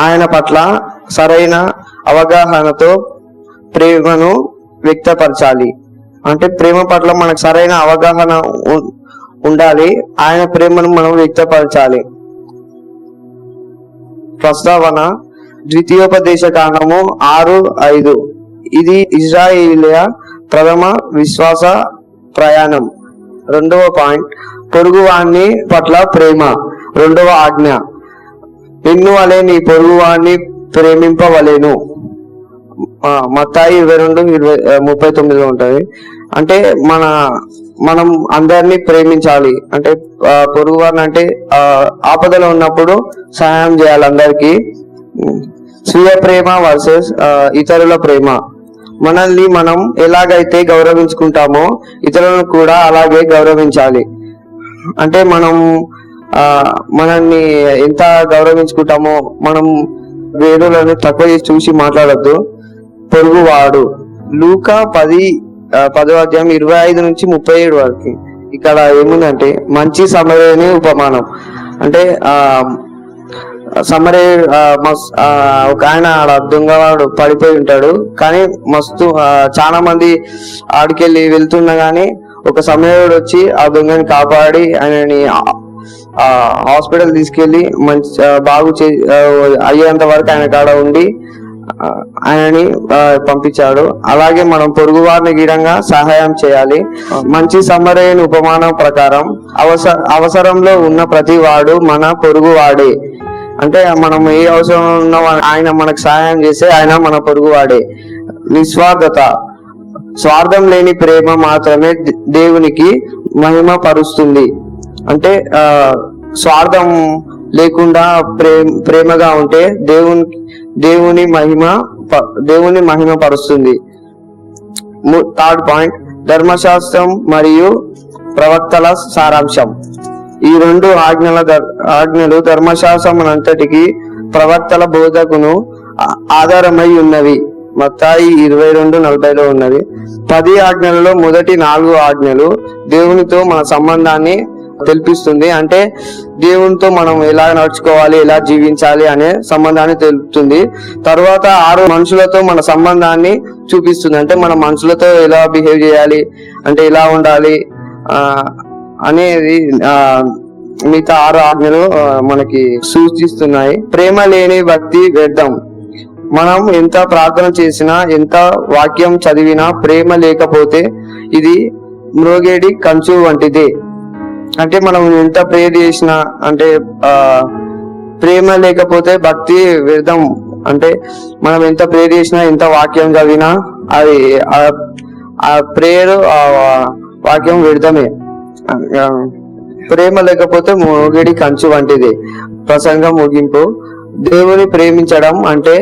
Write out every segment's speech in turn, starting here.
ఆయన పట్ల సరైన అవగాహనతో ప్రేమను వ్యక్తపరచాలి. అంటే ప్రేమ పట్ల మనకు సరైన అవగాహన ఉండాలి. ఆయన ప్రేమను మనం వ్యక్తపరచాలి. ప్రస్తావన ద్వితీయోపదేశ కాండము 6:5. ఇది ఇజ్రాయేలీయుల ప్రథమ విశ్వాస ప్రయాణం. 2వ పాయింట్ పొరుగువాణ్ణి పట్ల ప్రేమ. 2వ ఆజ్ఞ నిన్ను వలె నీ పొరుగువాణ్ణి ప్రేమింపవలెను. మత్తాయి 22:39 ఉంటది. అంటే మనం అందరినీ ప్రేమించాలి. అంటే పొరుగువారిని అంటే ఆపదలో ఉన్నప్పుడు సహాయం చేయాలి అందరికి. స్వీయ ప్రేమ వర్సెస్ ఇతరుల ప్రేమ. మనల్ని మనం ఎలాగైతే గౌరవించుకుంటామో ఇతరులను కూడా అలాగే గౌరవించాలి. అంటే మనల్ని ఎంత గౌరవించుకుంటామో మనం వేరులను తక్కువ చేసి చూసి మాట్లాడద్దు. పొరుగువాడు లూకా 10:25-37 వరకు. ఇక్కడ ఏముందంటే మంచి సమరయుని ఉపమానం. అంటే ఒక ఆయన దొంగవాడు పడిపోయి ఉంటాడు. కానీ మస్తు చాలా మంది ఆడికెళ్ళి వెళ్తున్నా గానీ ఒక సమరయుడు వచ్చి ఆ దొంగని కాపాడి ఆయనని హాస్పిటల్ తీసుకెళ్లి మంచి బాగు అయ్యేంత వరకు ఆయన కాడ ఉండి ఆయనని పంపించాడు. అలాగే మనం పొరుగు వారిని గీడంగా సహాయం చేయాలి. మంచి సమరయుని ఉపమానం ప్రకారం అవసరంలో ఉన్న ప్రతి వాడు మన పొరుగు వాడే. అంటే మనం ఏ అవసరం ఉన్నా ఆయన మనకు సహాయం చేస్తే ఆయన మన పొరుగు వాడే. నిస్వార్థత స్వార్థం లేని ప్రేమ మాత్రమే దేవునికి మహిమ పరుస్తుంది. అంటే స్వార్థం లేకుండా ప్రేమగా ఉంటే దేవుని మహిమ పరుస్తుంది. 3rd పాయింట్ ధర్మశాస్త్రం మరియు ప్రవక్తల సారాంశం. ఈ 2 ఆజ్ఞలు ధర్మశాస్త్రం అంతటికి ప్రవక్తల బోధకును ఆధారమై ఉన్నవి. మత్తాయి 22:40 ఉన్నది. 10 ఆజ్ఞలలో మొదటి 4 ఆజ్ఞలు దేవునితో మన సంబంధాన్ని తెలిపిస్తుంది. అంటే దేవునితో మనం ఎలా నడుచుకోవాలి, ఎలా జీవించాలి అనే సంబంధాన్ని తెలుపుతుంది. తర్వాత 6 మనుషులతో మన సంబంధాన్ని చూపిస్తుంది. అంటే మన మనుషులతో ఎలా బిహేవ్ చేయాలి, అంటే ఎలా ఉండాలి అనేది మిగతా 6 ఆజ్ఞలు మనకి సూచిస్తున్నాయి. ప్రేమ లేని భక్తి వ్యర్థం. మనం ఎంత ప్రార్థన చేసినా, ఎంత వాక్యం చదివినా ప్రేమ లేకపోతే ఇది మ్రోగేడి కంచు వంటిదే. అంటే మనం ఎంత ప్రేయర్ చేసినా, అంటే ప్రేమ లేకపోతే భక్తి వ్యర్థం. అంటే మనం ఎంత ప్రేయర్ చేసినా, ఎంత వాక్యం చదివినా అది ఆ ప్రేయర్ వాక్యం వ్యర్థమే. ప్రేమ లేకపోతే మోగిడి కంచు వంటిది. ప్రసంగం ముగింపు. దేవుని ప్రేమించడం అంటే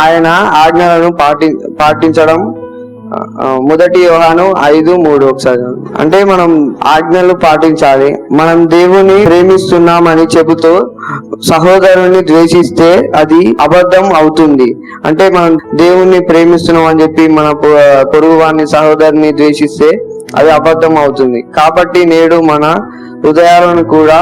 ఆయన ఆజ్ఞలను పాటించడం. 1 యోహాను 5:3 ఒకసారి. అంటే మనం ఆజ్ఞలు పాటించాలి. మనం దేవుని ప్రేమిస్తున్నామని చెబుతూ సహోదరుని ద్వేషిస్తే అది అబద్ధం అవుతుంది. అంటే మనం దేవుణ్ణి ప్రేమిస్తున్నాం అని చెప్పి మన పొరుగు వారిని సహోదరుని ద్వేషిస్తే అది అబద్ధం అవుతుంది. కాబట్టి నేడు మన హృదయాలను కూడా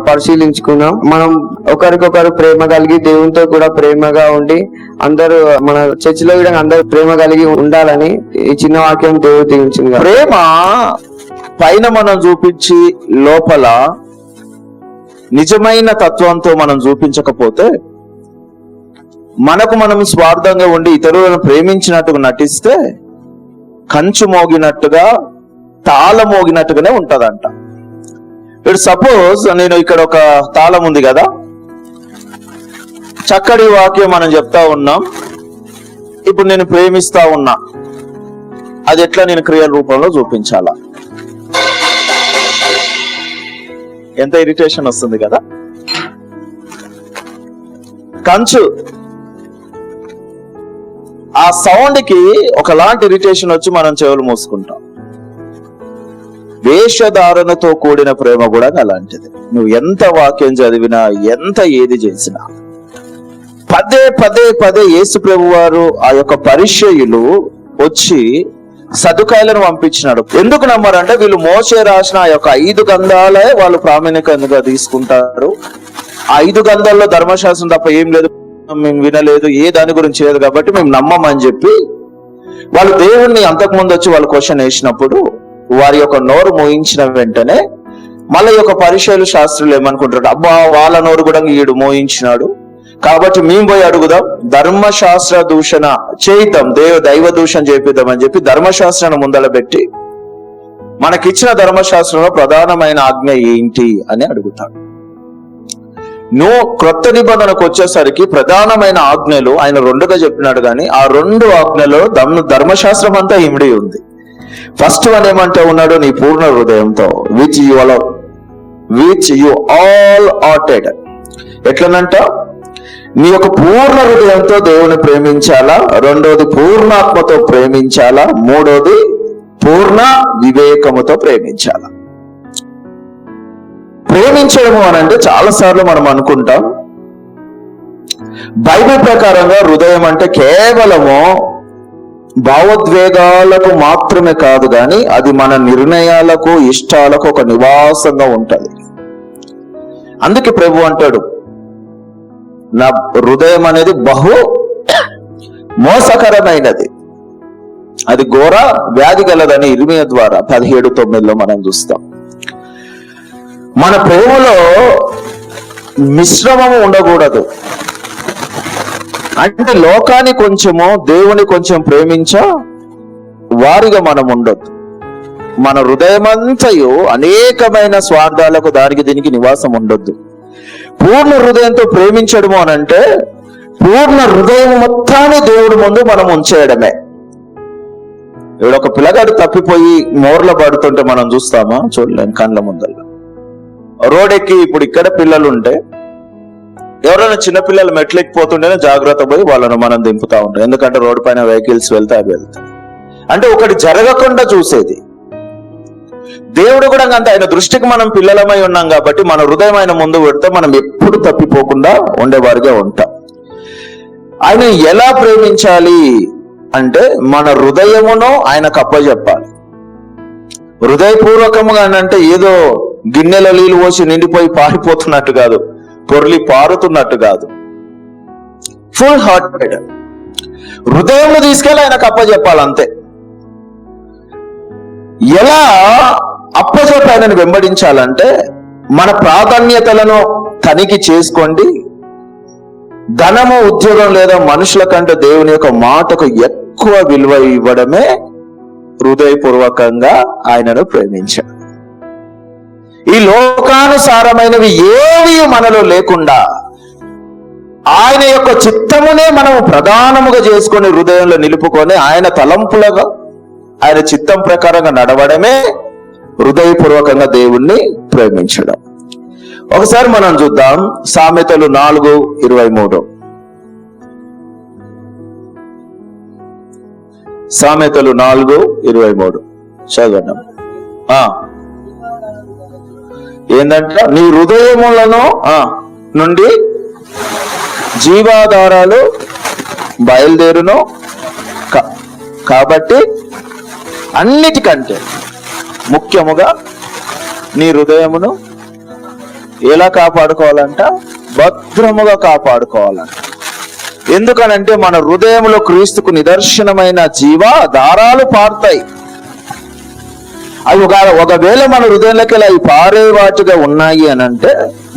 పరిశీలించుకున్నాం. మనం ఒకరికొకరు ప్రేమ కలిగి దేవునితో కూడా ప్రేమగా ఉండి అందరూ మన చర్చిలో కూడా అందరూ ప్రేమ కలిగి ఉండాలని ఈ చిన్న వాక్యం దేవుడు దీవించింది. ప్రేమ పైన మనం చూపించి లోపల నిజమైన తత్వంతో మనం చూపించకపోతే, మనకు మనం స్వార్థంగా ఉండి ఇతరులను ప్రేమించినట్టుగా నటిస్తే కంచు మోగినట్టుగా తాళం మోగినట్టుగానే ఉంటదంట. ఇప్పుడు సపోజ్ నేను ఇక్కడ ఒక తాళం ఉంది కదా, చక్కటి వాక్యం మనం చెప్తా ఉన్నాం. ఇప్పుడు నేను ప్రేమిస్తా ఉన్నా, అది ఎట్లా నేను క్రియల రూపంలో చూపించాలా? ఎంత ఇరిటేషన్ వస్తుంది కదా. కంచు ఆ సౌండ్ కి ఒకలాంటి ఇరిటేషన్ వచ్చి మనం చెవులు మూసుకుంటాం. వేషధారణతో కూడిన ప్రేమ కూడా అలాంటిది. నువ్వు ఎంత వాక్యం చదివినా, ఎంత ఏది చేసినా, పదే యేసు ప్రభు వారు ఆ యొక్క పరిచయులు వచ్చి సదుకాయలను పంపించినాడు. ఎందుకు నమ్మారంటే వీళ్ళు మోసే రాసిన ఆ యొక్క 5 గ్రంథాలే వాళ్ళు ప్రామాణికంగా తీసుకుంటారు. ఆ 5 గ్రంథాల్లో ధర్మశాస్త్రం తప్ప ఏం లేదు. మేము వినలేదు, ఏ దాని గురించి లేదు కాబట్టి మేము నమ్మమని చెప్పి వాళ్ళు దేవుణ్ణి అంతకుముందు వచ్చి వాళ్ళు క్వశ్చన్ వేసినప్పుడు వారి యొక్క నోరు మోయించిన వెంటనే మళ్ళీ ఈ యొక్క పరిచయాలు శాస్త్రులు ఏమనుకుంటారు, అబ్బా వాళ్ళ నోరు కూడా ఈడు మోయించినాడు కాబట్టి మేము పోయి అడుగుదాం, ధర్మశాస్త్ర దూషణ చేయిద్దాం, దైవ దూషణ చేపిద్దాం అని చెప్పి ధర్మశాస్త్రాన్ని ముందల పెట్టి మనకిచ్చిన ధర్మశాస్త్రంలో ప్రధానమైన ఆజ్ఞ ఏంటి అని అడుగుతాడు. క్రొత్త నిబంధనకు వచ్చేసరికి ప్రధానమైన ఆజ్ఞలు ఆయన రెండుగా చెప్పినాడు, కానీ ఆ రెండు ఆజ్ఞలో ధర్మశాస్త్రం అంతా ఇమిడి ఉంది. ఫస్ట్ వన్ ఏమంటే ఉన్నాడు, నీ పూర్ణ హృదయంతో విచ్ యు ఆల్ ఆటెడ్. ఎట్లనంట, నీ యొక్క పూర్ణ హృదయంతో దేవుని ప్రేమించాలా, రెండోది పూర్ణాత్మతో ప్రేమించాలా, మూడోది పూర్ణ వివేకముతో ప్రేమించాలా. ప్రేమించడము అని అంటే చాలా సార్లు మనం అనుకుంటాం, బైబిల్ ప్రకారంగా హృదయం అంటే కేవలము భావోద్వేగాలకు మాత్రమే కాదు, కానీ అది మన నిర్ణయాలకు ఇష్టాలకు ఒక నివాసంగా ఉంటది. అందుకే ప్రభు అంటాడు, నా హృదయం అనేది బహు మోసకరమైనది, అది ఘోర వ్యాధి గలదని ఇర్మియా ద్వారా 17:9 మనం చూస్తాం. మన ప్రేమలో మిశ్రమము ఉండకూడదు. అంటే లోకాన్ని కొంచెము దేవుని కొంచెం ప్రేమించ వారిగా మనం ఉండొద్దు. మన హృదయమంతయు అనేకమైన స్వార్థాలకు దానికి దీనికి నివాసం ఉండొద్దు. పూర్ణ హృదయంతో ప్రేమించడము అనంటే పూర్ణ హృదయం మొత్తాన్ని దేవుడి ముందు మనం ఉంచేయడమే. ఇప్పుడు ఒక పిల్లగాడు తప్పిపోయి మోర్ల పడుతుంటే మనం చూస్తామా? చూడలేము కళ్ళ ముందర. రోడ్ ఎక్కి ఇప్పుడు ఇక్కడ పిల్లలు ఉంటే ఎవరైనా చిన్నపిల్లలు మెట్లెక్కిపోతుంటేనే జాగ్రత్త పోయి వాళ్ళను మనం దింపుతా ఉంటాం, ఎందుకంటే రోడ్డు పైన వెహికల్స్ వెళ్తే అవి వెళ్తాయి. అంటే ఒకటి జరగకుండా చూసేది. దేవుడు కూడా అంత ఆయన దృష్టికి మనం పిల్లలమై ఉన్నాం కాబట్టి మన హృదయం ఆయన ముందు పెడితే మనం ఎప్పుడు తప్పిపోకుండా ఉండేవారిగా ఉంటాం. ఆయన ఎలా ప్రేమించాలి అంటే మన హృదయమును ఆయనకు అప్పచెప్పాలి. హృదయపూర్వకముగా అంటే ఏదో గిన్నెలో నీళ్ళు పోసి నిండిపోయి పారిపోతున్నట్టు కాదు, పొర్లి పారుతున్నట్టు కాదు. ఫుల్ హార్టెడ్ హృదయంలో తీసుకెళ్ళి ఆయనకు అప్పచెప్పాలి అంతే. ఎలా అప్పచెప్పి ఆయనను వెంబడించాలంటే మన ప్రాధాన్యతలను తనిఖీ చేసుకోండి. ధనము, ఉద్యోగం లేదా మనుషుల కంటే దేవుని యొక్క మాటకు ఎక్కువ విలువ ఇవ్వడమే హృదయపూర్వకంగా ఆయనను ప్రేమించాడు. ఈ లోకానుసారమైనవి ఏవి మనలో లేకుండా ఆయన యొక్క చిత్తమునే మనము ప్రధానముగా చేసుకొని హృదయంలో నిలుపుకొని ఆయన తలంపులుగా ఆయన చిత్తం ప్రకారంగా నడవడమే హృదయపూర్వకంగా దేవుణ్ణి ప్రేమించడం. ఒకసారి మనం చూద్దాం సామెతలు 4:23. సామెతలు 4:23 చదవండి. ఏంటంటే నీ హృదయములను నుండి జీవాధారాలు బయలుదేరును కాబట్టి అన్నిటికంటే ముఖ్యముగా నీ హృదయమును ఎలా కాపాడుకోవాలంట? భద్రముగా కాపాడుకోవాలంట. ఎందుకనంటే మన హృదయంలో క్రీస్తుకు నిదర్శనమైన జీవాధారాలు పారుతాయి. అవి ఒకవేళ మన హృదయంలోకి అవి పారే వాటిగా ఉన్నాయి అని అంటే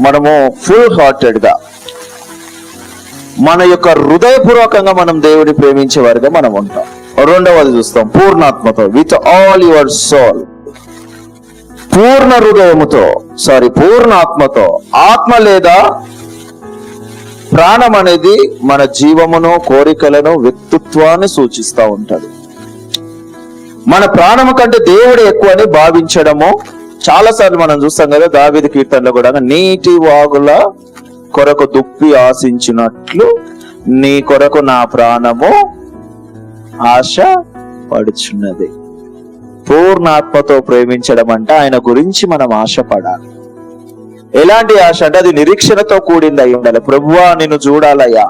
మనము ఫుల్ హార్టెడ్ గా మన యొక్క హృదయపూర్వకంగా మనం దేవుని ప్రేమించే వారిగా మనం ఉంటాం. రెండవది చూస్తాం పూర్ణాత్మతో, విత్ ఆల్ యువర్ సోల్. పూర్ణ హృదయముతో పూర్ణాత్మతో. ఆత్మ లేదా ప్రాణం అనేది మన జీవమును, కోరికలను, వ్యక్తిత్వాన్ని సూచిస్తూ ఉంటది. మన ప్రాణము కంటే దేవుడు ఎక్కువ అని భావించడము చాలా సార్లు మనం చూస్తాం కదా. దావీదు కీర్తనలో కూడా నీటి వాగుల కొరకు దుప్పి ఆశించినట్లు నీ కొరకు నా ప్రాణము ఆశ పడుచున్నది. పూర్ణాత్మతో ప్రేమించడం అంటే ఆయన గురించి మనం ఆశపడాలి. ఎలాంటి ఆశ అంటే అది నిరీక్షణతో కూడింది అయి ఉండాలి. ప్రభువా నిన్ను చూడాలయ్యా,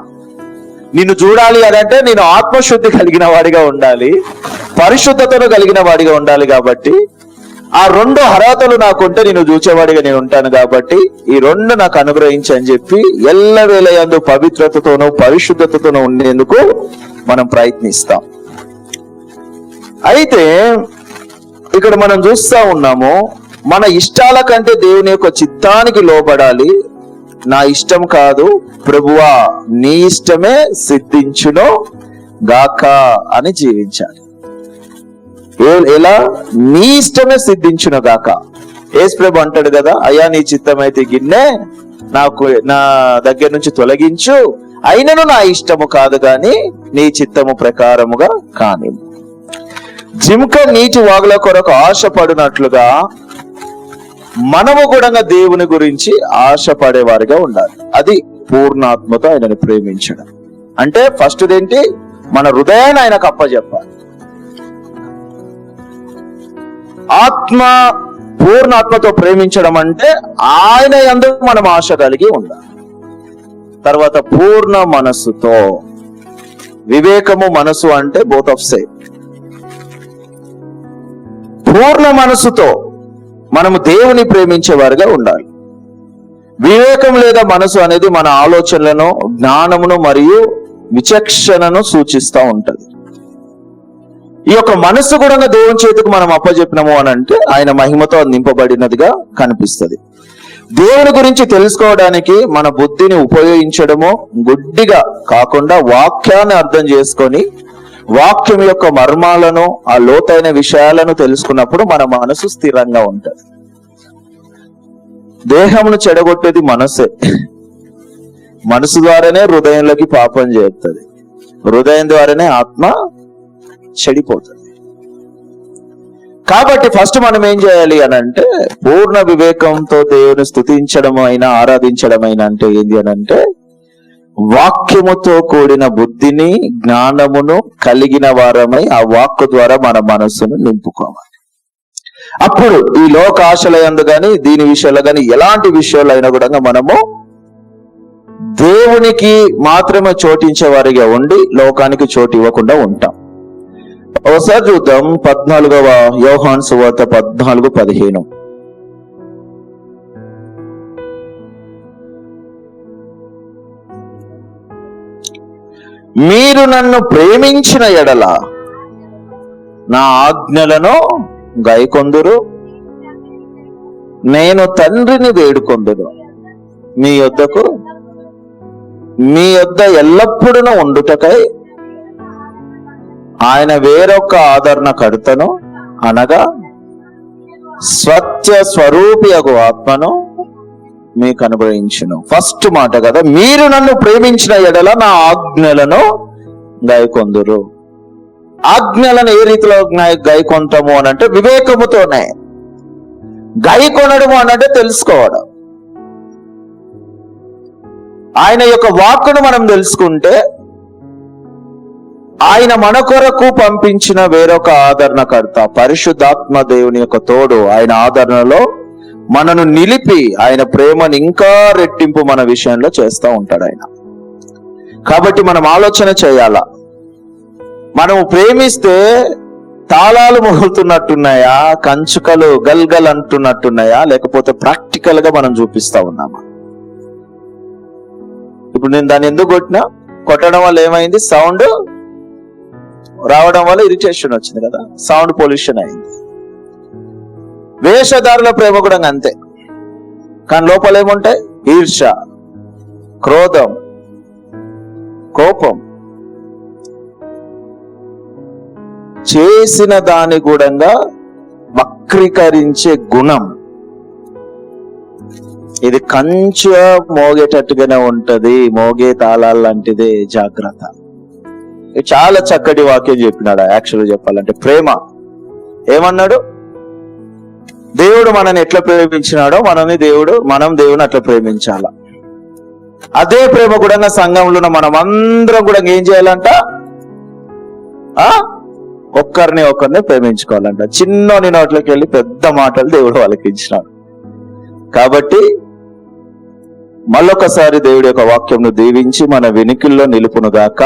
నిన్ను చూడాలి అని అంటే నేను ఆత్మశుద్ధి కలిగిన వాడిగా ఉండాలి, పరిశుద్ధతను కలిగిన వాడిగా ఉండాలి. కాబట్టి ఆ 2 అర్హతలు నాకుంటే నేను చూచేవాడిగా నేను ఉంటాను కాబట్టి ఈ 2 నాకు అనుగ్రహించి అని చెప్పి ఎల్లవేళయందు పవిత్రతతోనూ పరిశుద్ధతతోనూ ఉండేందుకు మనం ప్రయత్నిస్తాం. అయితే ఇక్కడ మనం చూస్తా ఉన్నాము, మన ఇష్టాల కంటే దేవుని యొక్క చిత్తానికి లోబడాలి. నా ఇష్టం కాదు ప్రభువా, నీ ఇష్టమే సిద్ధించును గాక అని జీవించాలి. ఎలా? నీ ఇష్టమే సిద్ధించును గాక. యేసు ప్రభు అంటాడు కదా, అయ్యా నీ చిత్తమైతే గిన్నె నా దగ్గర నుంచి తొలగించు, అయినను నా ఇష్టము కాదు గాని నీ చిత్తము ప్రకారముగా కాని. జింక నీటి వాగుల కొరకు ఆశపడినట్లుగా మనము కూడా దేవుని గురించి ఆశపడేవారిగా ఉండాలి. అది పూర్ణాత్మతో ఆయనని ప్రేమించడం అంటే. ఫస్ట్ ఏంటి? మన హృదయాన్ని ఆయనకు అప్పచెప్పాలి. ఆత్మ పూర్ణాత్మతో ప్రేమించడం అంటే ఆయన యందు మనం ఆశ కలిగి ఉండాలి. తర్వాత పూర్ణ మనస్సుతో, వివేకము మనసు అంటే బోత్ ఆఫ్ సేమ్. పూర్ణ మనసుతో మనము దేవుని ప్రేమించేవారుగా ఉండాలి. వివేకం లేదా మనసు అనేది మన ఆలోచనలను, జ్ఞానమును మరియు విచక్షణను సూచిస్తూ ఉంటది. ఈ యొక్క మనస్సు కూడా దేవుని చేతికి మనం అప్పచెప్పినము అని అంటే ఆయన మహిమతో నింపబడినదిగా కనిపిస్తుంది. దేవుని గురించి తెలుసుకోవడానికి మన బుద్ధిని ఉపయోగించడము గుడ్డిగా కాకుండా వాక్యాన్ని అర్థం చేసుకొని వాక్యం యొక్క మర్మాలను, ఆ లోతైన విషయాలను తెలుసుకున్నప్పుడు మన మనసు స్థిరంగా ఉంటది. దేహమును చెడగొట్టేది మనసే. మనసు ద్వారానే హృదయంలోకి పాపం చేరుతుంది, హృదయం ద్వారానే ఆత్మ చెడిపోతుంది. కాబట్టి ఫస్ట్ మనం ఏం చేయాలి అని అంటే, పూర్ణ వివేకంతో దేవుని స్తుతించడం అయినా ఆరాధించడం అయినా అంటే ఏంది అని అంటే, వాక్యముతో కూడిన బుద్ధిని, జ్ఞానమును కలిగిన వారమై ఆ వాక్కు ద్వారా మన మనస్సును నింపుకోవాలి. అప్పుడు ఈ లోక ఆశలయందు గాని, దీని విషయాల్లో గాని, ఎలాంటి విషయాలు అయినా కూడా మనము దేవునికి మాత్రమే చోటించే వారిగా ఉండి లోకానికి చోటు ఇవ్వకుండా ఉంటాం. ఒకసారి చూద్దాం 14వ యోహాను సువార్త 14:15. మీరు నన్ను ప్రేమించిన ఎడల నా ఆజ్ఞలను గైకొందురు, నేను తండ్రిని వేడుకొందును, మీ యొద్ద ఎల్లప్పుడూ ఉండుటకై ఆయన వేరొక ఆదరణ కర్తను అనగా సత్య స్వరూపియగు ఆత్మను మీకు అనుగ్రహించును. ఫస్ట్ మాట కదా, మీరు నన్ను ప్రేమించిన ఎడల నా ఆజ్ఞలను గైకొందురు. ఆజ్ఞలను ఏ రీతిలో గైకొంటాము అని అంటే వివేకముతోనే. గైకొనడము అనంటే తెలుసుకోవడం. ఆయన యొక్క వాక్కును మనం తెలుసుకుంటే ఆయన మన కొరకు పంపించిన వేరొక ఆదరణకర్త పరిశుద్ధాత్మ దేవుని యొక్క తోడు ఆయన ఆదరణలో మనను నిలిపి ఆయన ప్రేమను ఇంకా రెట్టింపు మన విషయంలో చేస్తూ ఉంటాడు ఆయన. కాబట్టి మనం ఆలోచన చేయాలా, మనము ప్రేమిస్తే తాళాలు మోగుతున్నట్టున్నాయా, కంచుకలు గల్గల్ అంటున్నట్టున్నాయా, లేకపోతే ప్రాక్టికల్ గా మనం చూపిస్తా ఉన్నామా? ఇప్పుడు నేను దాన్ని ఎందుకు కొట్టడం వల్ల ఏమైంది? సౌండ్ రావడం వల్ల ఇరిటేషన్ వచ్చింది కదా, సౌండ్ పొల్యూషన్ అయింది. వేషధారుల ప్రేమ కూడా అంతే. కానీ లోపల ఏముంటాయి? ఈర్ష, క్రోధం, కోపం. చేసిన దాని కూడా వక్రీకరించే గుణం. ఇది కంచు మోగేటట్టుగానే ఉంటది, మోగే తాళాలు లాంటిదే, జాగ్రత్త. చాలా చక్కటి వాక్యం చెప్పినాడు. యాక్చువల్గా చెప్పాలంటే ప్రేమ ఏమన్నాడు? దేవుడు మనని ఎట్లా ప్రేమించినాడో మనం దేవుని అట్లా ప్రేమించాల. అదే ప్రేమ కూడా సంఘంలో మనం అందరం కూడా ఏం చేయాలంట? ఒకరిని ప్రేమించుకోవాలంట. చిన్నోని నోట్లోకి వెళ్ళి పెద్ద మాటలు దేవుడు వాళ్ళకి ఇచ్చినాడు. కాబట్టి మళ్ళొకసారి దేవుడి యొక్క వాక్యంను దీవించి మన వెనుకల్లో నిలుపునుగాక.